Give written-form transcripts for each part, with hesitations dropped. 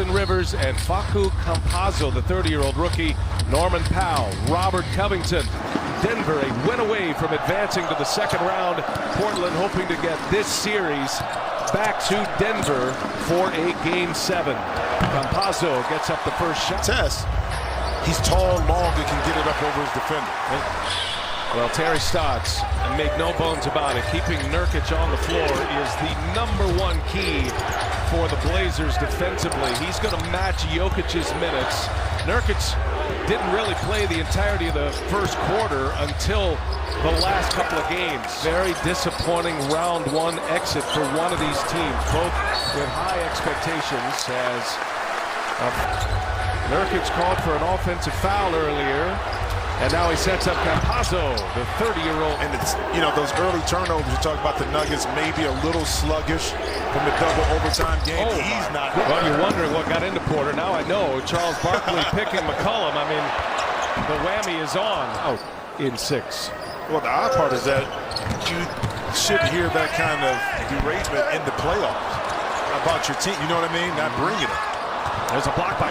Austin Rivers and Facu Campazzo, the 30-year-old rookie, Norman Powell, Robert Covington. Denver a win away from advancing to the second round. Portland hoping to get this series back to Denver for a Game 7. Campazzo gets up the first shot. He's tall, long, and can get it up over his defender. Well, Terry Stotts, and make no bones about it, keeping Nurkic on the floor is the #1 key for the Blazers defensively. He's going to match Jokic's minutes. Nurkic didn't really play the entirety of the first quarter until the last couple of games. Very disappointing round 1 exit for one of these teams, both with high expectations, as Nurkic called for an offensive foul earlier. And now he sets up Campazzo, the 30-year-old. And it's, those early turnovers, you talk about the Nuggets maybe a little sluggish from the double overtime game. He's not. Well, you're wondering what got into Porter. Now I know. Charles Barkley picking McCollum. I mean, the whammy is on. In 6. Well, the odd part is that you shouldn't hear that kind of derailment in the playoffs about your team. You know what I mean? Not bringing it. There's a block by.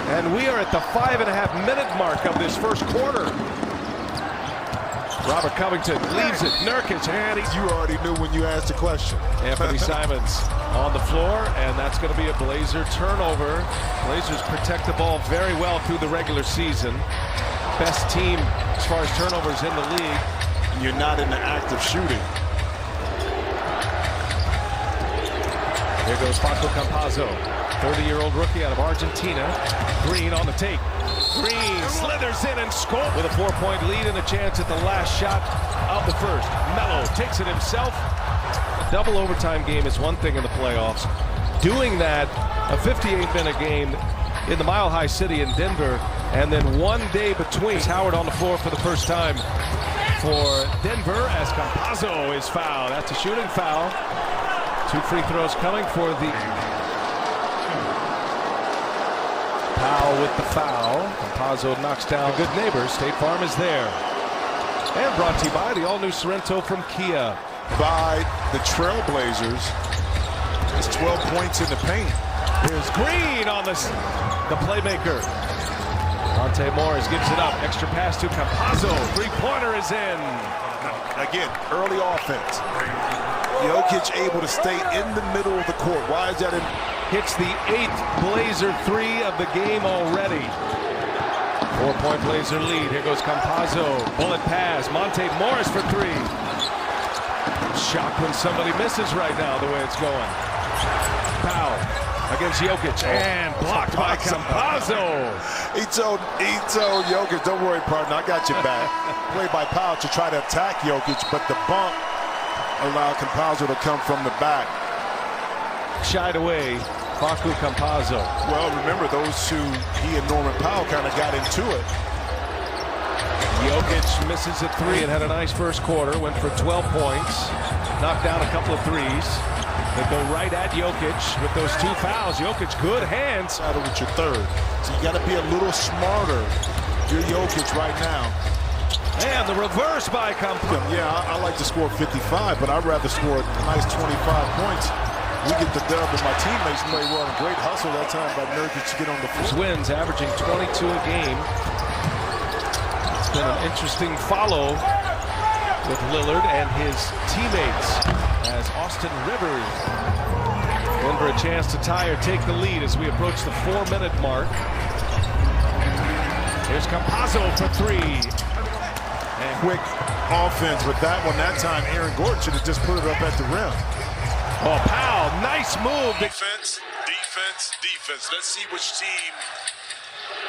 And we are at the 5.5-minute mark of this first quarter. Robert Covington leaves it. Nurkic, and you already knew when you asked the question. Anthony Simons on the floor, and that's going to be a Blazer turnover. Blazers protect the ball very well through the regular season. Best team as far as turnovers in the league. You're not in the act of shooting. Here goes Facu Campazzo, 30-year-old rookie out of Argentina. Green on the take. Green slithers in and scores with a 4-point lead and a chance at the last shot of the first. Melo takes it himself. A double overtime game is one thing in the playoffs. Doing that, a 58-minute game in the Mile High City in Denver, and then 1 day between. Howard on the floor for the first time for Denver as Campazzo is fouled. That's a shooting foul. 2 free throws coming for the Powell with the foul. Campazzo knocks down good neighbors. State Farm is there. And brought to you by the all-new Sorrento from Kia. By the Trailblazers. It's 12 points in the paint. Here's Green on the playmaker. Monte Morris gives it up. Extra pass to Campazzo. 3-pointer is in. Again, early offense. Jokic able to stay in the middle of the court. Why is that? Hits the 8th Blazer 3 of the game already. 4-point Blazer lead. Here goes Campazzo. Bullet pass. Monte Morris for 3. Shocked when somebody misses right now the way it's going. Powell against Jokic. And blocked by Campazzo. He told Jokic, don't worry, partner, I got your back. Play by Powell to try to attack Jokic, but the bump allowed Campazzo to come from the back. Shied away, Facu Campazzo. Well, remember those two, he and Norman Powell kind of got into it. Jokic misses a 3 and had a nice first quarter. Went for 12 points. Knocked down a couple of threes. They go right at Jokic with those 2 fouls. Jokic, good hands. Out with your third. So you got to be a little smarter. You're Jokic right now. And the reverse by Campazzo. Yeah, I like to score 55, but I'd rather score a nice 25 points. We get the dub, and my teammates play well. A great hustle that time by Nurkic to get on the floor. Wins, averaging 22 a game. It's been an interesting follow with Lillard and his teammates as Austin Rivers. Denver a chance to tie or take the lead as we approach the 4-minute mark. Here's Campazzo for 3. And quick offense, but that time Aaron Gordon should have just put it up at the rim. Oh, Powell, nice move. Defense, defense, defense. Let's see which team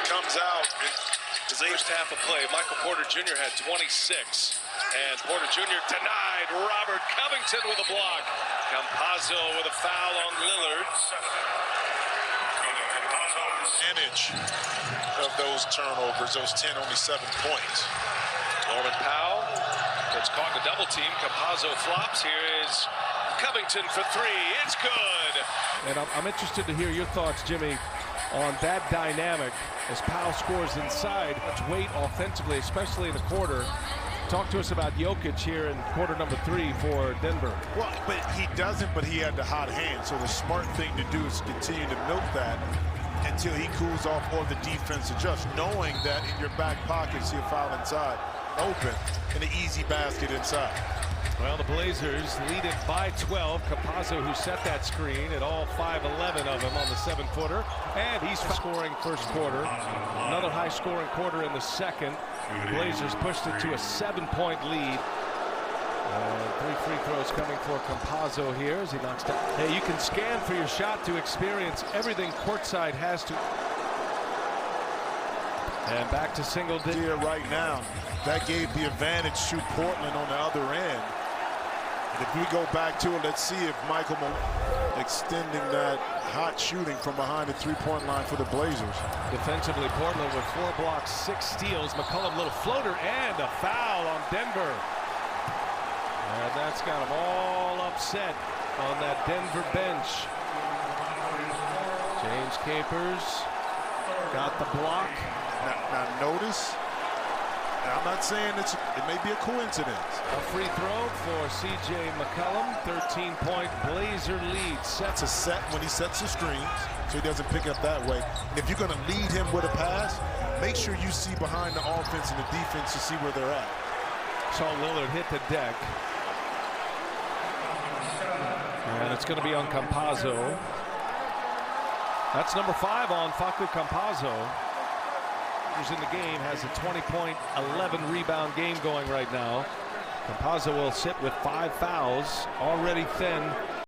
comes out in the first half of play. Michael Porter Jr. had 26, and Porter Jr. denied Robert Covington with a block. Campazzo with a foul on Lillard. Percentage of those turnovers, those 10, only 7 points. Norman Powell gets caught in a double team. Campazzo flops. Here is Covington for 3. It's good. And I'm interested to hear your thoughts, Jimmy, on that dynamic as Powell scores inside. Much weight offensively, especially in the quarter. Talk to us about Jokic here in quarter number 3 for Denver. Well, but he doesn't, but he had the hot hand. So the smart thing to do is continue to milk that until he cools off or the defense adjusts, knowing that in your back pocket, see a foul inside, open, and an easy basket inside. Well, the Blazers lead it by 12. Campazzo, who set that screen, at all 5'11" of him on the 7-footer. And he's scoring first quarter. Another high-scoring quarter in the second. Blazers pushed it to a 7-point lead. 3 free throws coming for Campazzo here as he knocks down. Hey, you can scan for your shot to experience everything courtside has to. And back to single digit. Here right now, that gave the advantage to Portland on the other end. And if we go back to it, let's see if Michael extending that hot shooting from behind the three-point line for the Blazers. Defensively, Portland with 4 blocks, 6 steals. McCollum, little floater, and a foul on Denver. And that's got them all upset on that Denver bench. James Capers got the block. Now notice, I'm not saying it may be a coincidence. A free throw for C.J. McCollum. 13-point Blazer lead. That's a set when he sets the screens, so he doesn't pick up that way. And if you're going to lead him with a pass, make sure you see behind the offense and the defense to see where they're at. Saw Lillard hit the deck. And it's going to be on Campazzo. That's number 5 on Facu Campazzo. Who's in the game, has a 20-point, 11-rebound game going right now. Campazzo will sit with 5 fouls, already thin.